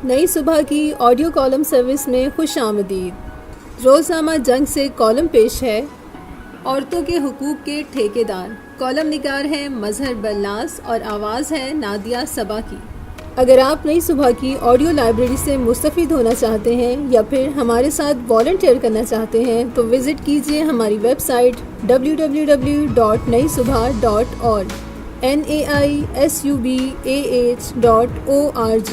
نئی صبح کی آڈیو کالم سروس میں خوش آمدید۔ روزنامہ جنگ سے کالم پیش ہے عورتوں کے حقوق کے ٹھیکیدار۔ کالم نگار ہے مظہر برلاس اور آواز ہے نادیہ صبا کی۔ اگر آپ نئی صبح کی آڈیو لائبریری سے مستفید ہونا چاہتے ہیں یا پھر ہمارے ساتھ والنٹیئر کرنا چاہتے ہیں تو وزٹ کیجیے ہماری web site www.naisubha.org naisubah.org۔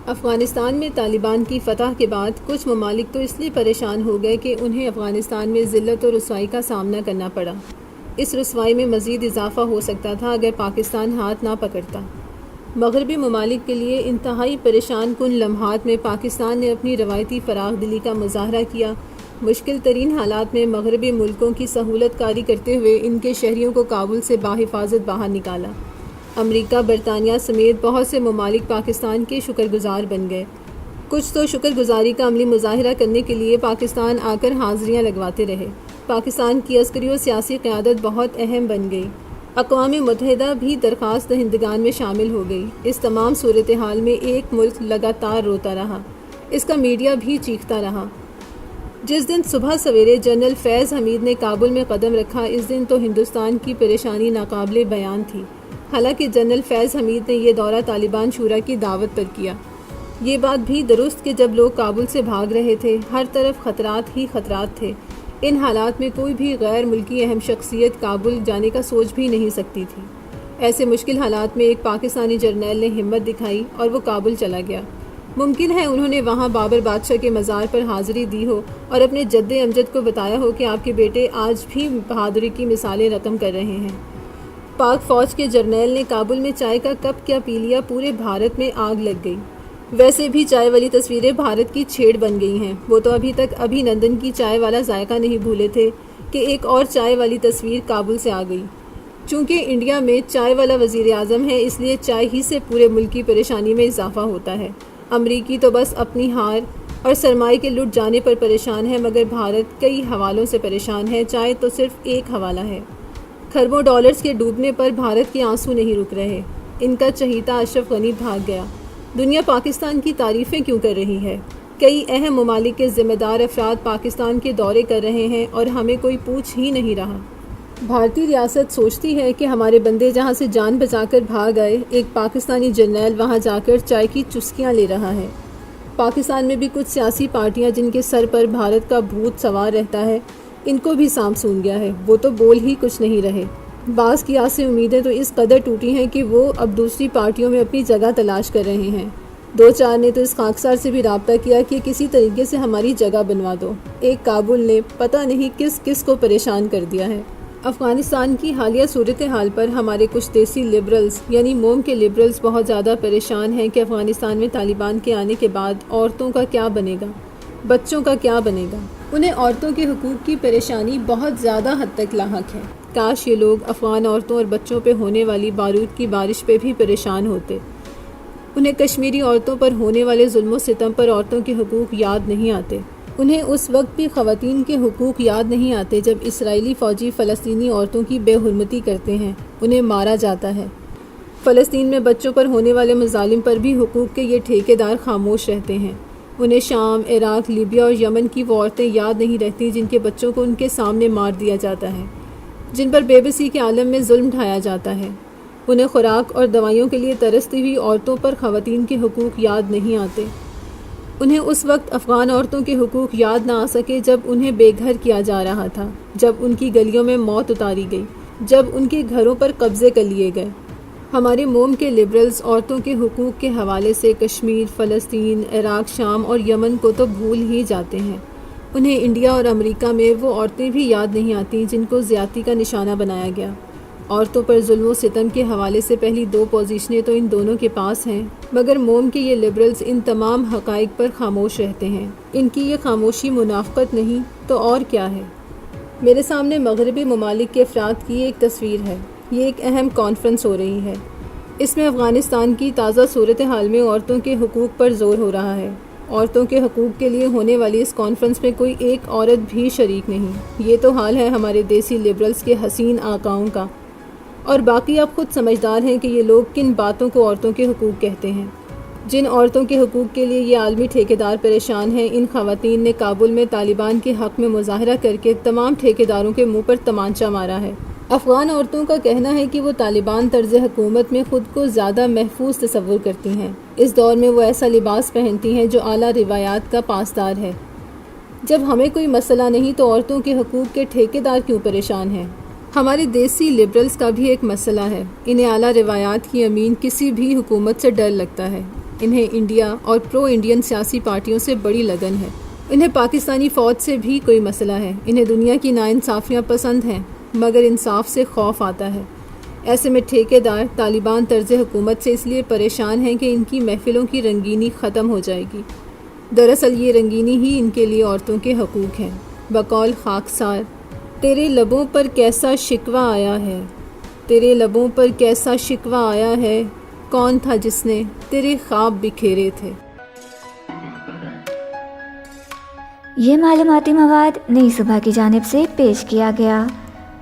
Afghanistan میں طالبان کی فتح کے بعد کچھ ممالک تو اس لیے پریشان ہو گئے کہ انہیں افغانستان میں ذلت و رسوائی کا سامنا کرنا پڑا۔ اس رسوائی میں مزید اضافہ ہو سکتا تھا اگر پاکستان ہاتھ نہ پکڑتا۔ مغربی ممالک کے لیے انتہائی پریشان کن لمحات میں پاکستان نے اپنی روایتی فراخ دلی کا مظاہرہ کیا۔ مشکل ترین حالات میں مغربی ملکوں کی سہولت کاری کرتے ہوئے ان کے شہریوں کو کابل سے بحفاظت باہر نکالا۔ امریکہ، برطانیہ سمیت بہت سے ممالک پاکستان کے شکر گزار بن گئے۔ کچھ تو شکر گزاری کا عملی مظاہرہ کرنے کے لیے پاکستان آ کر حاضریاں لگواتے رہے۔ پاکستان کی عسکری و سیاسی قیادت بہت اہم بن گئی۔ اقوام متحدہ بھی درخواست دہندگان میں شامل ہو گئی۔ اس تمام صورتحال میں ایک ملک لگاتار روتا رہا، اس کا میڈیا بھی چیختا رہا۔ جس دن صبح سویرے جنرل فیض حمید نے کابل میں قدم رکھا، اس دن تو ہندوستان کی پریشانی ناقابل بیان تھی۔ حالانکہ جنرل فیض حمید نے یہ دورہ طالبان شورا کی دعوت پر کیا۔ یہ بات بھی درست کہ جب لوگ کابل سے بھاگ رہے تھے، ہر طرف خطرات ہی خطرات تھے۔ ان حالات میں کوئی بھی غیر ملکی اہم شخصیت کابل جانے کا سوچ بھی نہیں سکتی تھی۔ ایسے مشکل حالات میں ایک پاکستانی جرنیل نے ہمت دکھائی اور وہ کابل چلا گیا۔ ممکن ہے انہوں نے وہاں بابر بادشاہ کے مزار پر حاضری دی ہو اور اپنے جد امجد کو بتایا ہو کہ آپ کے بیٹے آج بھی بہادری کی مثالیں رقم کر رہے ہیں۔ پاک فوج کے جرنیل نے کابل میں چائے کا کپ کیا پی لیا، پورے بھارت میں آگ لگ گئی۔ ویسے بھی چائے والی تصویریں بھارت کی چھیڑ بن گئی ہیں۔ وہ تو ابھی تک ابھی نندن کی چائے والا ذائقہ نہیں بھولے تھے کہ ایک اور چائے والی تصویر کابل سے آ گئی۔ چونکہ انڈیا میں چائے والا وزیر اعظم ہے، اس لیے چائے ہی سے پورے ملک کی پریشانی میں اضافہ ہوتا ہے۔ امریکی تو بس اپنی ہار اور سرمائے کے لٹ جانے پر پریشان ہے، مگر بھارت کئی حوالوں سے پریشان ہے، چائے تو صرف ایک حوالہ ہے۔ کھربوں ڈالرز کے ڈوبنے پر بھارت کے آنسو نہیں رک رہے۔ ان کا چہیتا اشرف غنی بھاگ گیا۔ دنیا پاکستان کی تعریفیں کیوں کر رہی ہے؟ کئی اہم ممالک کے ذمہ دار افراد پاکستان کے دورے کر رہے ہیں اور ہمیں کوئی پوچھ ہی نہیں رہا۔ بھارتی ریاست سوچتی ہے کہ ہمارے بندے جہاں سے جان بچا کر بھاگ آئے، ایک پاکستانی جرنیل وہاں جا کر چائے کی چسکیاں لے رہا ہے۔ پاکستان میں بھی کچھ سیاسی پارٹیاں جن کے سر پر بھارت کا بھوت سوار رہتا ہے، ان کو بھی سانپ سونگھ گیا ہے، وہ تو بول ہی کچھ نہیں رہے۔ بعض کی آسیں امیدیں تو اس قدر ٹوٹی ہیں کہ وہ اب دوسری پارٹیوں میں اپنی جگہ تلاش کر رہے ہیں۔ دو چار نے تو اس خاکسار سے بھی رابطہ کیا کہ کسی طریقے سے ہماری جگہ بنوا دو۔ ایک کابل نے پتہ نہیں کس کس کو پریشان کر دیا ہے۔ افغانستان کی حالیہ صورتحال پر ہمارے کچھ دیسی لبرلز یعنی موم کے لبرلز بہت زیادہ پریشان ہیں کہ افغانستان میں طالبان کے آنے کے بعد عورتوں کا کیا بنے گا، بچوں کا کیا بنے گا۔ انہیں عورتوں کے حقوق کی پریشانی بہت زیادہ حد تک لاحق ہے۔ کاش یہ لوگ افغان عورتوں اور بچوں پہ ہونے والی بارود کی بارش پہ بھی پریشان ہوتے۔ انہیں کشمیری عورتوں پر ہونے والے ظلم و ستم پر عورتوں کے حقوق یاد نہیں آتے۔ انہیں اس وقت بھی خواتین کے حقوق یاد نہیں آتے جب اسرائیلی فوجی فلسطینی عورتوں کی بے حرمتی کرتے ہیں، انہیں مارا جاتا ہے۔ فلسطین میں بچوں پر ہونے والے مظالم پر بھی حقوق کے یہ ٹھیکیدار خاموش رہتے ہیں۔ انہیں شام، عراق، لیبیا اور یمن کی وہ عورتیں یاد نہیں رہتی جن کے بچوں کو ان کے سامنے مار دیا جاتا ہے، جن پر بے بسی کے عالم میں ظلم ڈھایا جاتا ہے۔ انہیں خوراک اور دوائیوں کے لیے ترستی ہوئی عورتوں پر خواتین کے حقوق یاد نہیں آتے۔ انہیں اس وقت افغان عورتوں کے حقوق یاد نہ آ سکے جب انہیں بے گھر کیا جا رہا تھا، جب ان کی گلیوں میں موت اتاری گئی، جب ان کے گھروں پر قبضے کر لیے گئے۔ ہمارے موم کے لبرلز عورتوں کے حقوق کے حوالے سے کشمیر، فلسطین، عراق، شام اور یمن کو تو بھول ہی جاتے ہیں۔ انہیں انڈیا اور امریکہ میں وہ عورتیں بھی یاد نہیں آتی جن کو زیادتی کا نشانہ بنایا گیا۔ عورتوں پر ظلم و ستم کے حوالے سے پہلی دو پوزیشنیں تو ان دونوں کے پاس ہیں، مگر موم کے یہ لبرلز ان تمام حقائق پر خاموش رہتے ہیں۔ ان کی یہ خاموشی منافقت نہیں تو اور کیا ہے؟ میرے سامنے مغربی ممالک کے افراد کی ایک تصویر ہے۔ یہ ایک اہم کانفرنس ہو رہی ہے۔ اس میں افغانستان کی تازہ صورتحال میں عورتوں کے حقوق پر زور ہو رہا ہے۔ عورتوں کے حقوق کے لیے ہونے والی اس کانفرنس میں کوئی ایک عورت بھی شریک نہیں۔ یہ تو حال ہے ہمارے دیسی لبرلز کے حسین آقاؤں کا، اور باقی آپ خود سمجھدار ہیں کہ یہ لوگ کن باتوں کو عورتوں کے حقوق کہتے ہیں۔ جن عورتوں کے حقوق کے لیے یہ عالمی ٹھیکیدار پریشان ہیں، ان خواتین نے کابل میں طالبان کے حق میں مظاہرہ کر کے تمام ٹھیکیداروں کے منہ پر تمانچہ مارا ہے۔ افغان عورتوں کا کہنا ہے کہ وہ طالبان طرز حکومت میں خود کو زیادہ محفوظ تصور کرتی ہیں۔ اس دور میں وہ ایسا لباس پہنتی ہیں جو اعلیٰ روایات کا پاسدار ہے۔ جب ہمیں کوئی مسئلہ نہیں تو عورتوں کے حقوق کے ٹھیکیدار کیوں پریشان ہیں؟ ہمارے دیسی لبرلز کا بھی ایک مسئلہ ہے۔ انہیں اعلیٰ روایات کی امین کسی بھی حکومت سے ڈر لگتا ہے۔ انہیں انڈیا اور پرو انڈین سیاسی پارٹیوں سے بڑی لگن ہے۔ انہیں پاکستانی فوج سے بھی کوئی مسئلہ ہے۔ انہیں دنیا کی ناانصافیاں پسند ہیں، مگر انصاف سے خوف آتا ہے۔ ایسے میں ٹھیکیدار طالبان طرز حکومت سے اس لیے پریشان ہیں کہ ان کی محفلوں کی رنگینی ختم ہو جائے گی۔ دراصل یہ رنگینی ہی ان کے لیے عورتوں کے حقوق ہیں۔ بقول خاکسار، تیرے لبوں پر کیسا شکوہ آیا ہے، تیرے لبوں پر کیسا شکوہ آیا ہے، کون تھا جس نے تیرے خواب بکھیرے تھے۔ یہ معلوماتی مواد نئی صبح کی جانب سے پیش کیا گیا۔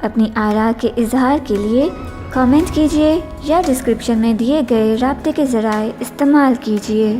اپنی آراء کے اظہار کے لیے کامنٹ کیجیے یا ڈسکرپشن میں دیے گئے رابطے کے ذرائع استعمال کیجیے۔